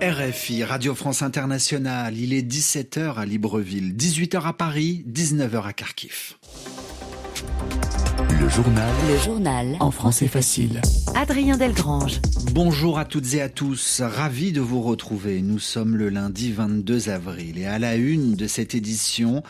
RFI, Radio France Internationale, il est 17h à Libreville, 18h à Paris, 19h à Kharkiv. Le journal en français facile. Adrien Delgrange. Bonjour à toutes et à tous, ravi de vous retrouver. Nous sommes le lundi 22 avril et à la une de cette édition,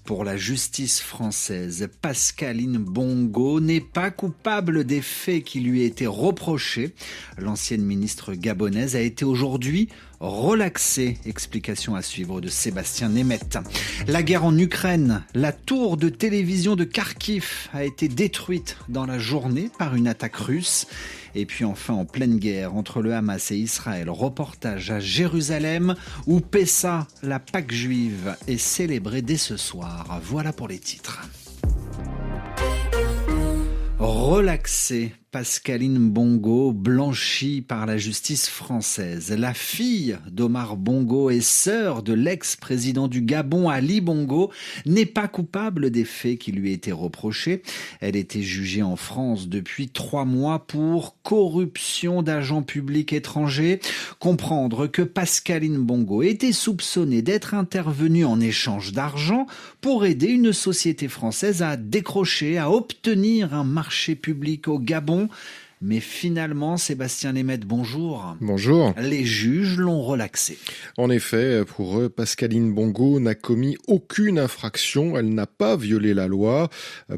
pour la justice française, Pascaline Bongo n'est pas coupable des faits qui lui étaient reprochés. L'ancienne ministre gabonaise a été aujourd'hui relaxée. Explication à suivre de Sébastien Nemeth. La guerre en Ukraine, la tour de télévision de Kharkiv a été détruite dans la journée par une attaque russe. Et puis enfin, en pleine guerre entre le Hamas et Israël, reportage à Jérusalem où Pessah, la Pâque juive, est célébrée dès ce soir. Voilà pour les titres. Relaxée, Pascaline Bongo, blanchie par la justice française. La fille d'Omar Bongo et sœur de l'ex-président du Gabon, Ali Bongo, n'est pas coupable des faits qui lui étaient reprochés. Elle était jugée en France depuis 3 mois pour corruption d'agents publics étrangers. Comprendre que Pascaline Bongo était soupçonnée d'être intervenue en échange d'argent pour aider une société française à décrocher, à obtenir un marché public au Gabon. Mais finalement, Sébastien Nemeth, bonjour. Bonjour. Les juges l'ont relaxé. En effet, pour eux, Pascaline Bongo n'a commis aucune infraction, elle n'a pas violé la loi.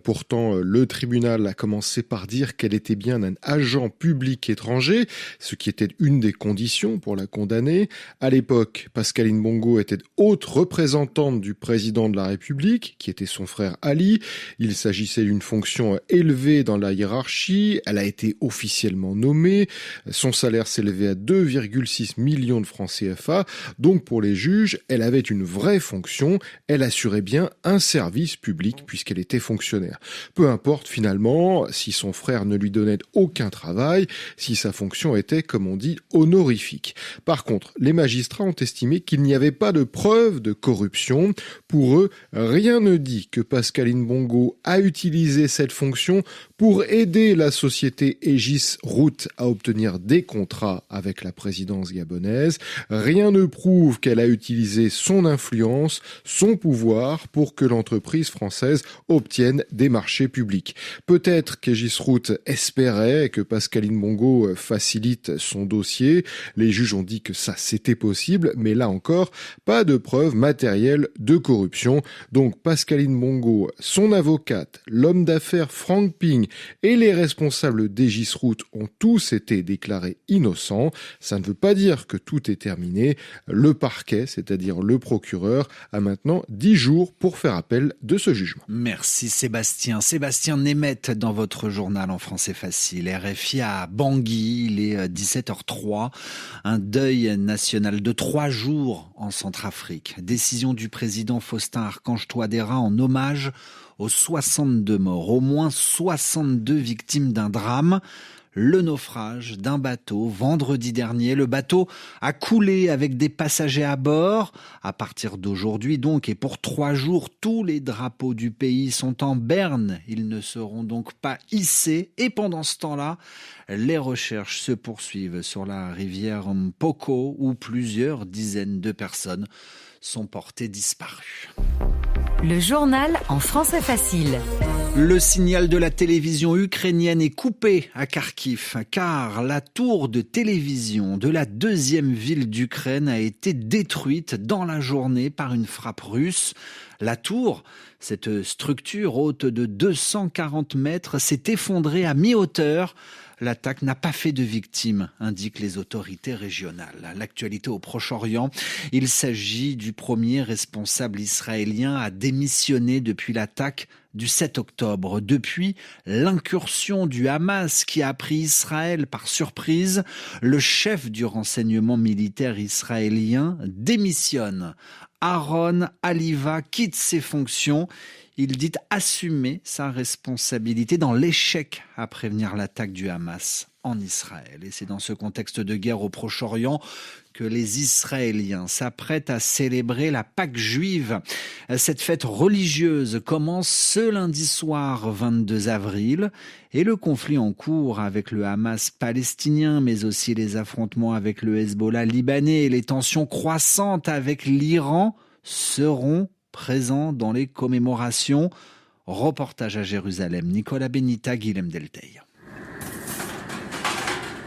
Pourtant, le tribunal a commencé par dire qu'elle était bien un agent public étranger, ce qui était une des conditions pour la condamner. À l'époque, Pascaline Bongo était haute représentante du président de la République, qui était son frère Ali. Il s'agissait d'une fonction élevée dans la hiérarchie. Elle a été officiellement nommée. Son salaire s'élevait à 2,6 millions de francs CFA. Donc pour les juges, elle avait une vraie fonction. Elle assurait bien un service public puisqu'elle était fonctionnaire. Peu importe finalement si son frère ne lui donnait aucun travail, si sa fonction était, comme on dit, honorifique. Par contre, les magistrats ont estimé qu'il n'y avait pas de preuve de corruption. Pour eux, rien ne dit que Pascaline Bongo a utilisé cette fonction pour aider la société Aegis Route à obtenir des contrats avec la présidence gabonaise. Rien ne prouve qu'elle a utilisé son influence, son pouvoir pour que l'entreprise française obtienne des marchés publics. Peut-être qu'Aegis Route espérait que Pascaline Bongo facilite son dossier. Les juges ont dit que ça c'était possible, mais là encore, pas de preuve matérielle de corruption. Donc Pascaline Bongo, son avocate, l'homme d'affaires Frank Ping et les responsables d'Aegis Route ont tous été déclarés innocents. Ça ne veut pas dire que tout est terminé. Le parquet, c'est-à-dire le procureur, a maintenant 10 jours pour faire appel de ce jugement. Merci Sébastien. Sébastien Nemeth dans votre journal en français facile. RFI à Bangui, il est 17h03. Un deuil national de 3 jours en Centrafrique. Décision du président Faustin Archange Touadéra en hommage aux 62 morts, au moins 62 victimes d'un drame. Le naufrage d'un bateau vendredi dernier. Le bateau a coulé avec des passagers à bord. À partir d'aujourd'hui donc et pour 3 jours, tous les drapeaux du pays sont en berne. Ils ne seront donc pas hissés. Et pendant ce temps-là, les recherches se poursuivent sur la rivière Mpoko où plusieurs dizaines de personnes sont portées disparues. Le journal en français facile. Le signal de la télévision ukrainienne est coupé à Kharkiv, car la tour de télévision de la 2e ville d'Ukraine a été détruite dans la journée par une frappe russe. La tour, cette structure haute de 240 mètres, s'est effondrée à mi-hauteur. L'attaque n'a pas fait de victimes, indiquent les autorités régionales. L'actualité au Proche-Orient, il s'agit du premier responsable israélien à démissionner depuis l'attaque du 7 octobre. Depuis l'incursion du Hamas qui a pris Israël par surprise, le chef du renseignement militaire israélien démissionne. Aaron Haliva quitte ses fonctions. Il dit assumer sa responsabilité dans l'échec à prévenir l'attaque du Hamas en Israël. Et c'est dans ce contexte de guerre au Proche-Orient que les Israéliens s'apprêtent à célébrer la Pâque juive. Cette fête religieuse commence ce lundi soir 22 avril et le conflit en cours avec le Hamas palestinien, mais aussi les affrontements avec le Hezbollah libanais et les tensions croissantes avec l'Iran seront présents dans les commémorations. Reportage à Jérusalem, Nicolas Benita, Guilhem Delteil.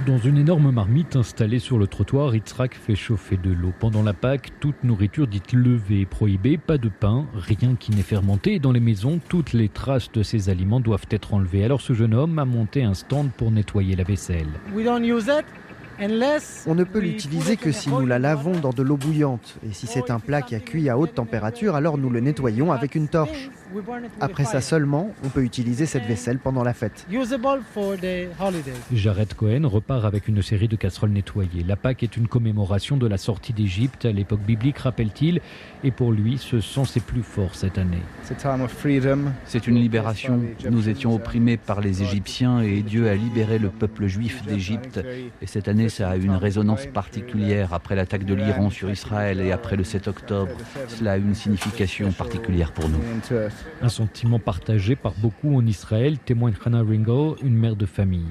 Dans une énorme marmite installée sur le trottoir, Yitzhak fait chauffer de l'eau. Pendant la Pâque, toute nourriture dite levée est prohibée, pas de pain, rien qui n'est fermenté. Et dans les maisons, toutes les traces de ces aliments doivent être enlevées. Alors ce jeune homme a monté un stand pour nettoyer la vaisselle. On ne peut l'utiliser que si nous la lavons dans de l'eau bouillante. Et si c'est un plat qui a cuit à haute température, alors nous le nettoyons avec une torche. Après ça seulement, on peut utiliser cette vaisselle pendant la fête. Jared Cohen repart avec une série de casseroles nettoyées. La Pâque est une commémoration de la sortie d'Égypte à l'époque biblique, rappelle-t-il. Et pour lui, ce sont ses plus forts cette année. C'est une libération. Nous étions opprimés par les Égyptiens et Dieu a libéré le peuple juif d'Égypte. Et cette année, ça a une résonance particulière après l'attaque de l'Iran sur Israël et après le 7 octobre. Cela a une signification particulière pour nous. Un sentiment partagé par beaucoup en Israël, témoigne Hannah Ringo, une mère de famille.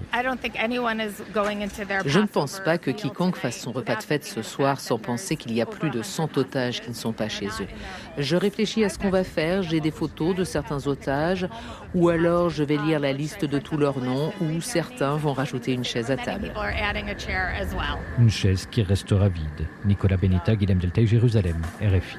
Je ne pense pas que quiconque fasse son repas de fête ce soir sans penser qu'il y a plus de 100 otages qui ne sont pas chez eux. Je réfléchis à ce qu'on va faire, j'ai des photos de certains otages, ou alors je vais lire la liste de tous leurs noms, ou certains vont rajouter une chaise à table. Une chaise qui restera vide. Nicolas Benita, Guilhem Delteil, Jérusalem, RFI.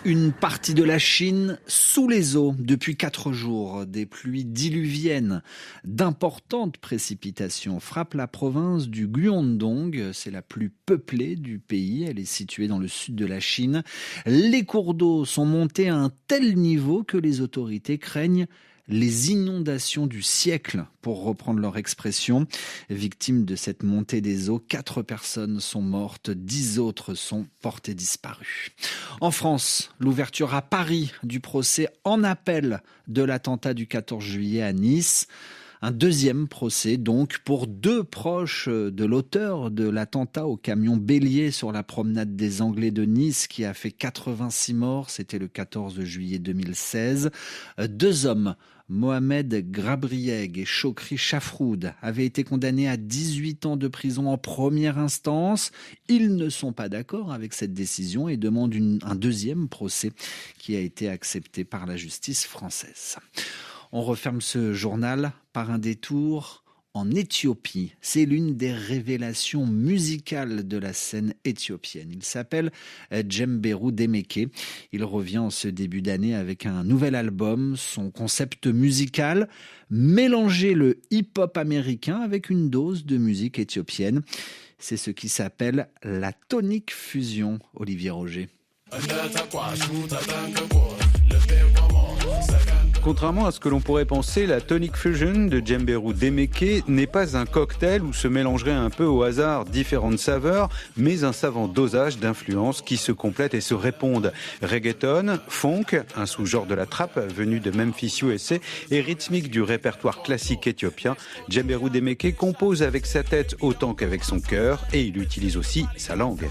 Une partie de la Chine sous les eaux depuis 4 jours. Des pluies diluviennes, d'importantes précipitations frappent la province du Guangdong. C'est la plus peuplée du pays. Elle est située dans le sud de la Chine. Les cours d'eau sont montés à un tel niveau que les autorités craignent les inondations du siècle, pour reprendre leur expression. Victimes de cette montée des eaux, 4 personnes sont mortes, 10 autres sont portées disparues. En France, l'ouverture à Paris du procès en appel de l'attentat du 14 juillet à Nice. Un deuxième procès donc pour 2 proches de l'auteur de l'attentat au camion bélier sur la promenade des Anglais de Nice qui a fait 86 morts. C'était le 14 juillet 2016. 2 hommes, Mohamed Grabrieg et Chokri Chafroud, avaient été condamnés à 18 ans de prison en première instance. Ils ne sont pas d'accord avec cette décision et demandent un deuxième procès qui a été accepté par la justice française. On referme ce journal par un détour en Éthiopie. C'est l'une des révélations musicales de la scène éthiopienne. Il s'appelle Djemberu Demeke. Il revient en ce début d'année avec un nouvel album. Son concept musical, mélanger le hip-hop américain avec une dose de musique éthiopienne. C'est ce qui s'appelle la tonic fusion, Olivier Roger. Contrairement à ce que l'on pourrait penser, la Tonic Fusion de Djemberu Demeke n'est pas un cocktail où se mélangeraient un peu au hasard différentes saveurs, mais un savant dosage d'influences qui se complètent et se répondent. Reggaeton, funk, un sous-genre de la trap venu de Memphis, USA, et rythmique du répertoire classique éthiopien, Djemberu Demeke compose avec sa tête autant qu'avec son cœur et il utilise aussi sa langue.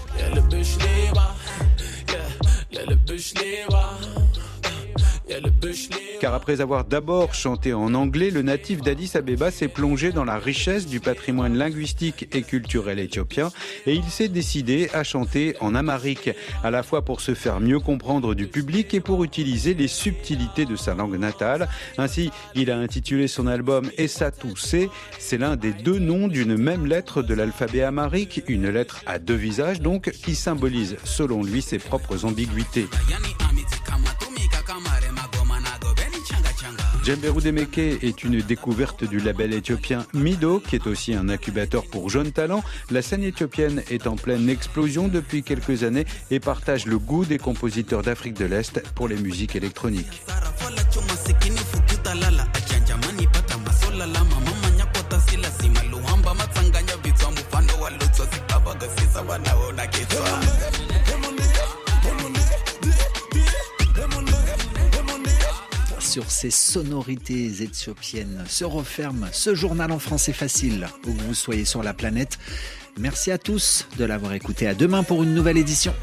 Car après avoir d'abord chanté en anglais, le natif d'Addis Abeba s'est plongé dans la richesse du patrimoine linguistique et culturel éthiopien et il s'est décidé à chanter en amharique, à la fois pour se faire mieux comprendre du public et pour utiliser les subtilités de sa langue natale. Ainsi, il a intitulé son album Essatu C. C'est l'un des 2 noms d'une même lettre de l'alphabet amharique, une lettre à 2 visages donc, qui symbolise selon lui ses propres ambiguïtés. Djemberu Demeke est une découverte du label éthiopien Mido, qui est aussi un incubateur pour jeunes talents. La scène éthiopienne est en pleine explosion depuis quelques années et partage le goût des compositeurs d'Afrique de l'Est pour les musiques électroniques. Sur ces sonorités éthiopiennes se referme ce journal en français facile, où que vous soyez sur la planète. Merci à tous de l'avoir écouté. À demain pour une nouvelle édition.